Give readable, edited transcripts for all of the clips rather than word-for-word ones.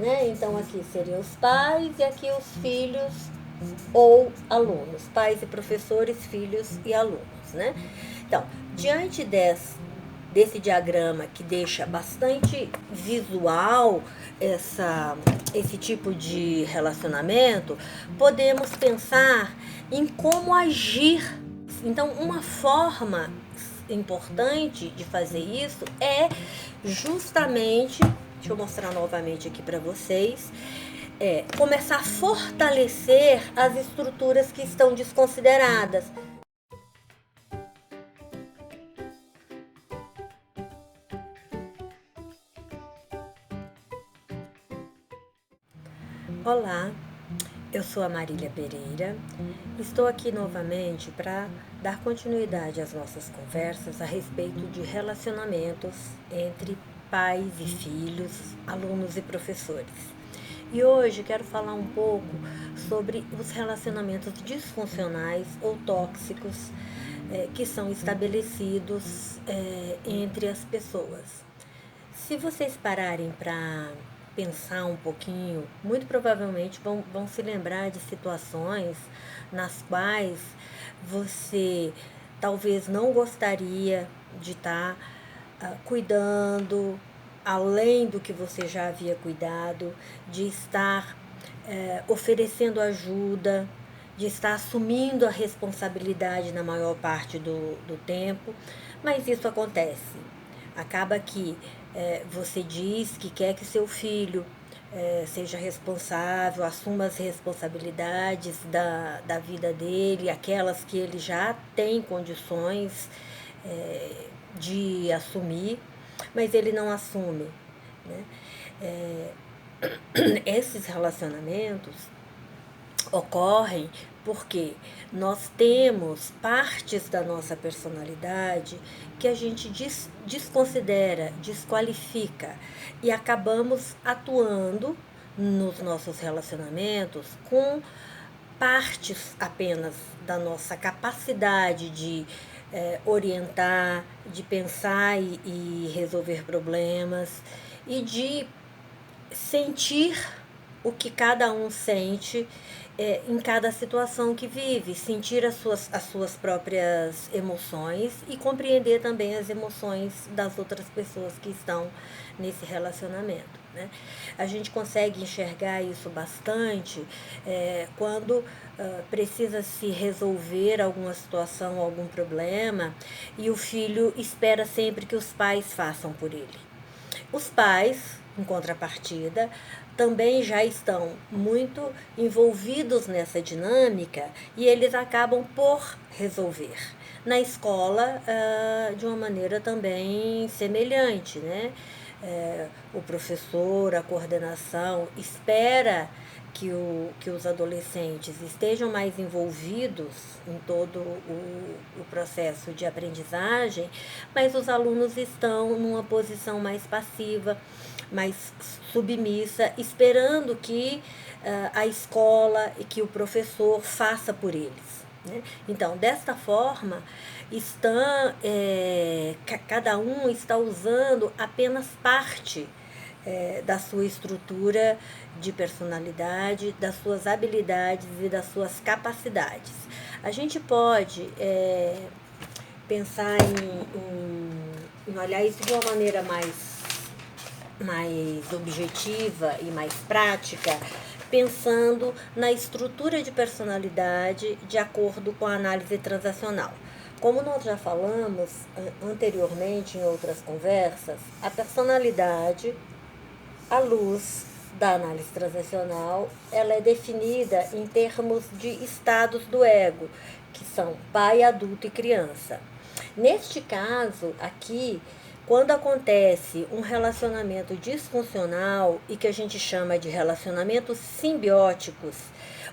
né? Então aqui seriam os pais e aqui os filhos ou alunos, pais e professores, filhos e alunos, né? Então, diante desse diagrama que deixa bastante visual esse tipo de relacionamento, podemos pensar em como agir. Então, uma forma importante de fazer isso é justamente, deixa eu mostrar novamente aqui para vocês, começar a fortalecer as estruturas que estão desconsideradas. Olá, eu sou a Marília Pereira. Estou aqui novamente para dar continuidade às nossas conversas a respeito de relacionamentos entre pais e filhos, alunos e professores. E hoje quero falar um pouco sobre os relacionamentos disfuncionais ou tóxicos que são estabelecidos entre as pessoas. Se vocês pararem para pensar um pouquinho, muito provavelmente vão se lembrar de situações nas quais você talvez não gostaria de estar cuidando além do que você já havia cuidado, de estar oferecendo ajuda, de estar assumindo a responsabilidade na maior parte do tempo, mas isso acontece. Acaba que você diz que quer que seu filho seja responsável, assuma as responsabilidades da vida dele, aquelas que ele já tem condições de assumir, mas ele não assume, né? Esses relacionamentos ocorrem porque nós temos partes da nossa personalidade que a gente desconsidera, desqualifica e acabamos atuando nos nossos relacionamentos com partes apenas da nossa capacidade de orientar, de pensar e resolver problemas e de sentir o que cada um sente em cada situação que vive, sentir as suas próprias emoções e compreender também as emoções das outras pessoas que estão nesse relacionamento, né? A gente consegue enxergar isso bastante quando precisa se resolver alguma situação, algum problema, e o filho espera sempre que os pais façam por ele. Os pais, em contrapartida, também já estão muito envolvidos nessa dinâmica e eles acabam por resolver. Na escola, de uma maneira também semelhante, né? O professor, a coordenação espera que os adolescentes estejam mais envolvidos em todo o processo de aprendizagem, mas os alunos estão numa posição mais passiva, mais submissa, esperando que a escola e que o professor faça por eles, né? Então, desta forma, cada um está usando apenas parte da sua estrutura de personalidade, das suas habilidades e das suas capacidades. A gente pode pensar em olhar isso de uma maneira mais objetiva e mais prática, pensando na estrutura de personalidade de acordo com a análise transacional. Como nós já falamos anteriormente em outras conversas, a personalidade, à luz da análise transacional, ela é definida em termos de estados do ego, que são pai, adulto e criança. Neste caso, aqui, quando acontece um relacionamento disfuncional e que a gente chama de relacionamentos simbióticos,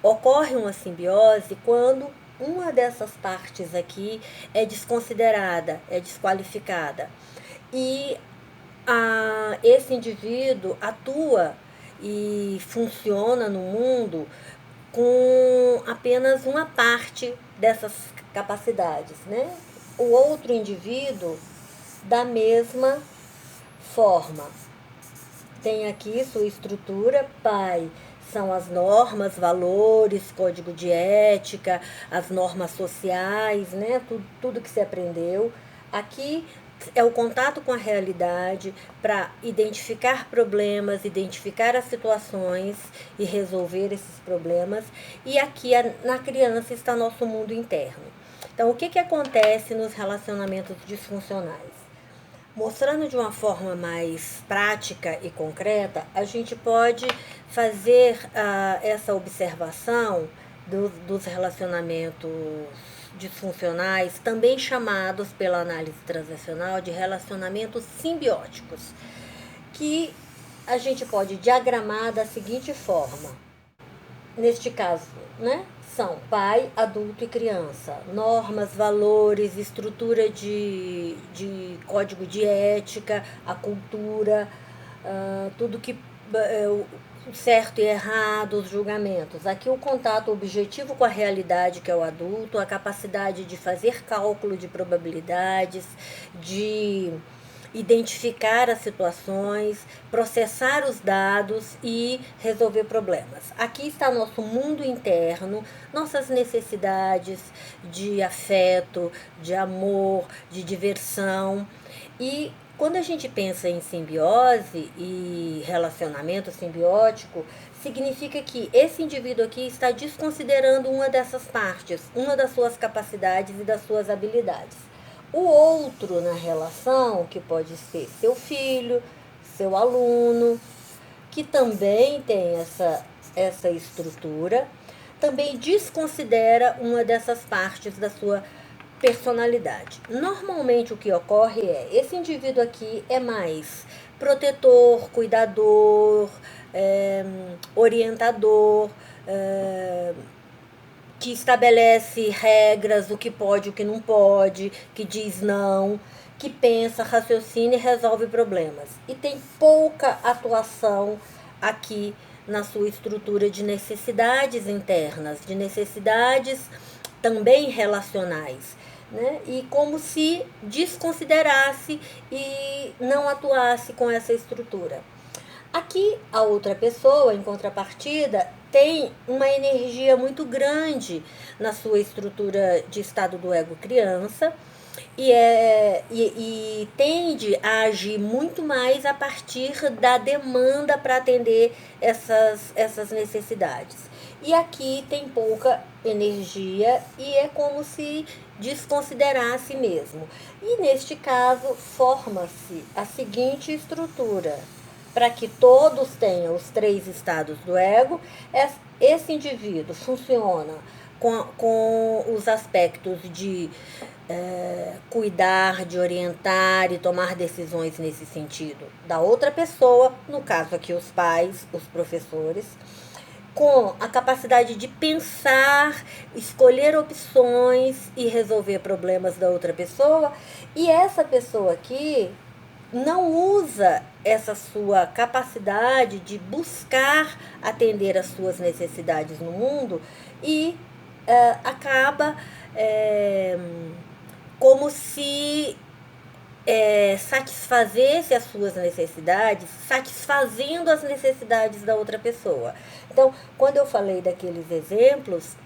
ocorre uma simbiose quando uma dessas partes aqui é desconsiderada, é desqualificada. E esse indivíduo atua e funciona no mundo com apenas uma parte dessas capacidades, né? O outro indivíduo, da mesma forma, tem aqui sua estrutura. Pai são as normas, valores, código de ética, as normas sociais, né? Tudo que você aprendeu. Aqui é o contato com a realidade para identificar problemas, identificar as situações e resolver esses problemas. E aqui na criança está nosso mundo interno. Então, o que acontece nos relacionamentos disfuncionais? Mostrando de uma forma mais prática e concreta, a gente pode fazer essa observação dos relacionamentos disfuncionais, também chamados pela análise transacional de relacionamentos simbióticos, que a gente pode diagramar da seguinte forma. Neste caso, né? São pai, adulto e criança. Normas, valores, estrutura de código de ética, a cultura, tudo que o certo e errado, os julgamentos. Aqui o contato objetivo com a realidade, que é o adulto, a capacidade de fazer cálculo de probabilidades, de identificar as situações, processar os dados e resolver problemas. Aqui está nosso mundo interno, nossas necessidades de afeto, de amor, de diversão. E quando a gente pensa em simbiose e relacionamento simbiótico, significa que esse indivíduo aqui está desconsiderando uma dessas partes, uma das suas capacidades e das suas habilidades. O outro na relação, que pode ser seu filho, seu aluno, que também tem essa estrutura, também desconsidera uma dessas partes da sua personalidade. Normalmente o que ocorre é, esse indivíduo aqui é mais protetor, cuidador, orientador, que estabelece regras, o que pode, o que não pode, que diz não, que pensa, raciocina e resolve problemas. E tem pouca atuação aqui na sua estrutura de necessidades internas, de necessidades também relacionais, né? E como se desconsiderasse e não atuasse com essa estrutura. Aqui, a outra pessoa, em contrapartida, tem uma energia muito grande na sua estrutura de estado do ego criança e tende a agir muito mais a partir da demanda para atender essas necessidades. E aqui tem pouca energia e é como se desconsiderasse mesmo. E neste caso, forma-se a seguinte estrutura. Para que todos tenham os 3 estados do ego, esse indivíduo funciona com os aspectos de cuidar, de orientar e tomar decisões nesse sentido da outra pessoa, no caso aqui os pais, os professores, com a capacidade de pensar, escolher opções e resolver problemas da outra pessoa, e essa pessoa aqui não usa essa sua capacidade de buscar atender as suas necessidades no mundo e acaba como se satisfazesse as suas necessidades, satisfazendo as necessidades da outra pessoa. Então, quando eu falei daqueles exemplos,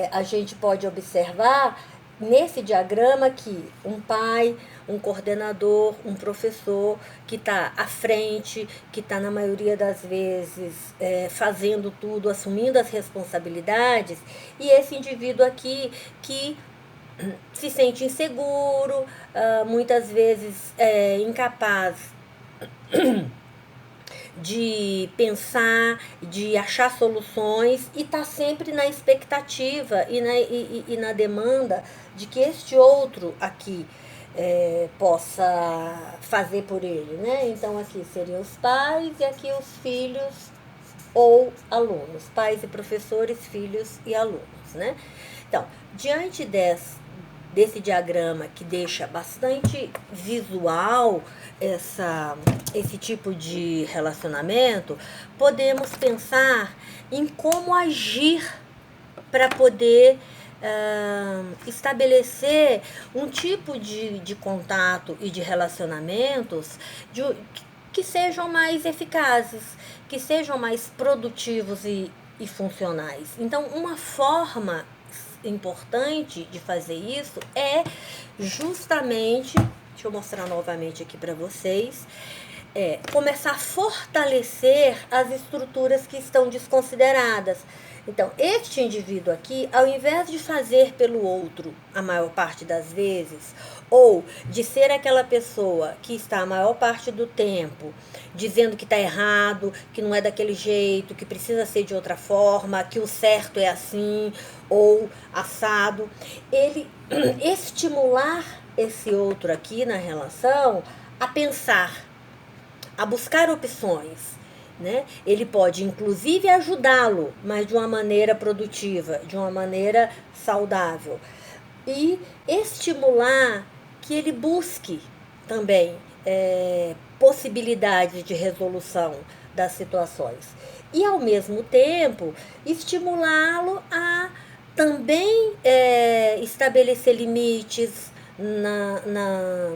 a gente pode observar nesse diagrama que um pai, um coordenador, um professor que está à frente, que está na maioria das vezes fazendo tudo, assumindo as responsabilidades, e esse indivíduo aqui que se sente inseguro, muitas vezes incapaz de pensar, de achar soluções e está sempre na expectativa e na demanda de que este outro aqui possa fazer por ele, né? Então aqui seriam os pais e aqui os filhos ou alunos, pais e professores, filhos e alunos, né? Então, diante desse diagrama que deixa bastante visual esse tipo de relacionamento, podemos pensar em como agir para poder estabelecer um tipo de contato e de relacionamentos que sejam mais eficazes, que sejam mais produtivos e funcionais. Então, uma forma importante de fazer isso é justamente, deixa eu mostrar novamente aqui para vocês, começar a fortalecer as estruturas que estão desconsideradas. Então, este indivíduo aqui, ao invés de fazer pelo outro a maior parte das vezes, ou de ser aquela pessoa que está a maior parte do tempo dizendo que está errado, que não é daquele jeito, que precisa ser de outra forma, que o certo é assim ou assado, ele estimular esse outro aqui na relação a pensar, a buscar opções. Né? Ele pode, inclusive, ajudá-lo, mas de uma maneira produtiva, de uma maneira saudável. E estimular que ele busque também possibilidades de resolução das situações. E, ao mesmo tempo, estimulá-lo a também estabelecer limites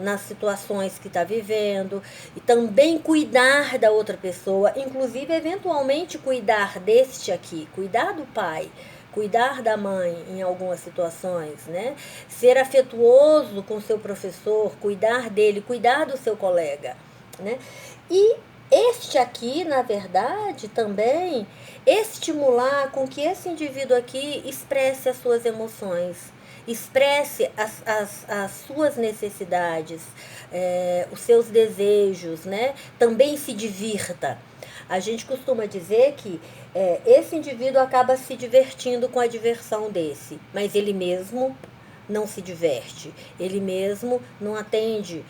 nas situações que está vivendo, e também cuidar da outra pessoa, inclusive eventualmente cuidar deste aqui, cuidar do pai, cuidar da mãe em algumas situações, né? Ser afetuoso com seu professor, cuidar dele, cuidar do seu colega, né? E este aqui, na verdade, também estimular com que esse indivíduo aqui expresse as suas emoções, expresse as suas necessidades, os seus desejos, né? Também se divirta. A gente costuma dizer que esse indivíduo acaba se divertindo com a diversão desse, mas ele mesmo não se diverte, ele mesmo não atende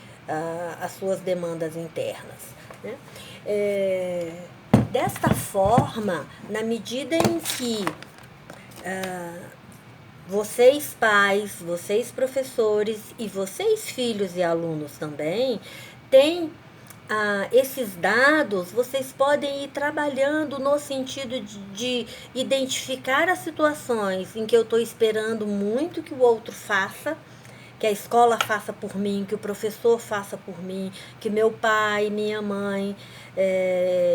às suas demandas internas, né? Desta forma, na medida em que vocês pais, vocês professores e vocês filhos e alunos também têm esses dados, vocês podem ir trabalhando no sentido de identificar as situações em que eu estou esperando muito que o outro faça, que a escola faça por mim, que o professor faça por mim, que meu pai, minha mãe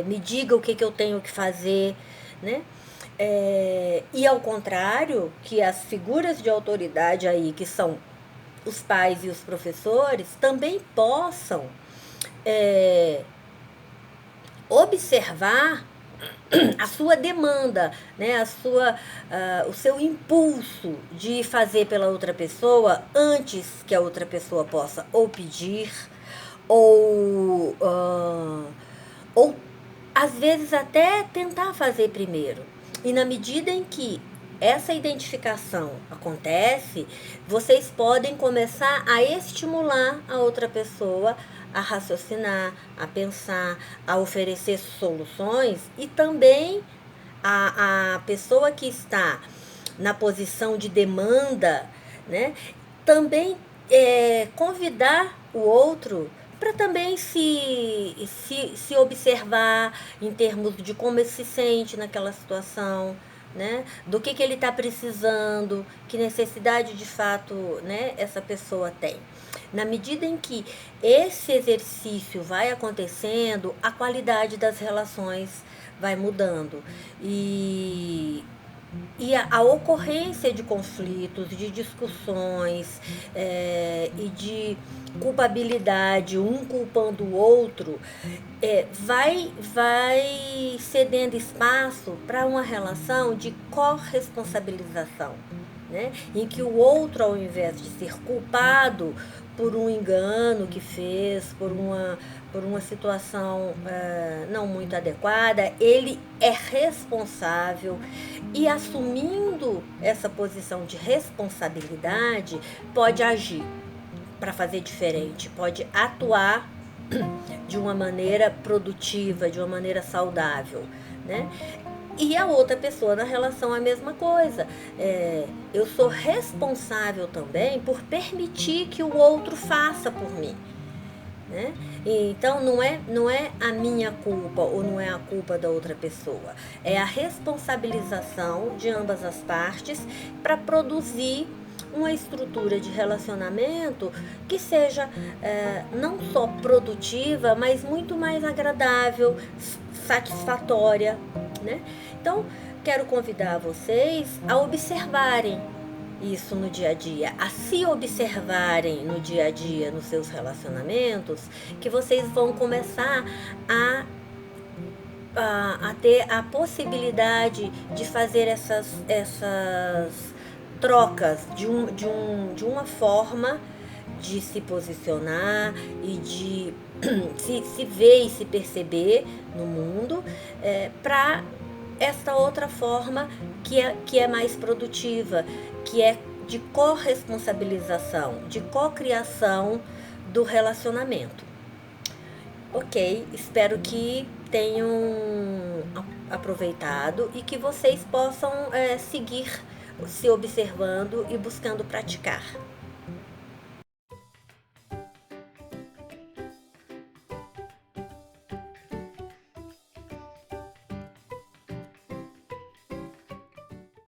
me diga o que eu tenho que fazer, né? E ao contrário, que as figuras de autoridade aí, que são os pais e os professores, também possam observar a sua demanda, né? O seu impulso de fazer pela outra pessoa antes que a outra pessoa possa ou pedir, ou às vezes até tentar fazer primeiro. E na medida em que essa identificação acontece, vocês podem começar a estimular a outra pessoa a raciocinar, a pensar, a oferecer soluções, e também a pessoa que está na posição de demanda, né, também convidar o outro para também se observar em termos de como ele se sente naquela situação, né? Do que ele está precisando, que necessidade de fato, né, essa pessoa tem. Na medida em que esse exercício vai acontecendo, a qualidade das relações vai mudando. E a ocorrência de conflitos, de discussões e de culpabilidade, um culpando o outro, vai cedendo espaço para uma relação de corresponsabilização, né? Em que o outro, ao invés de ser culpado por um engano que fez, por uma situação não muito adequada, ele é responsável, e assumindo essa posição de responsabilidade, pode agir para fazer diferente, pode atuar de uma maneira produtiva, de uma maneira saudável, né? E a outra pessoa na relação a mesma coisa. Eu sou responsável também por permitir que o outro faça por mim, né? Então não é a minha culpa ou não é a culpa da outra pessoa. É a responsabilização de ambas as partes para produzir uma estrutura de relacionamento que seja não só produtiva, mas muito mais agradável, satisfatória, né? Então, quero convidar vocês a observarem isso no dia a dia, a se observarem no dia a dia nos seus relacionamentos, que vocês vão começar a ter a possibilidade de fazer essas trocas de uma forma de se posicionar e de se ver e se perceber no mundo, para esta outra forma que é mais produtiva, que é de corresponsabilização, de cocriação do relacionamento. Ok, espero que tenham aproveitado e que vocês possam seguir se observando e buscando praticar.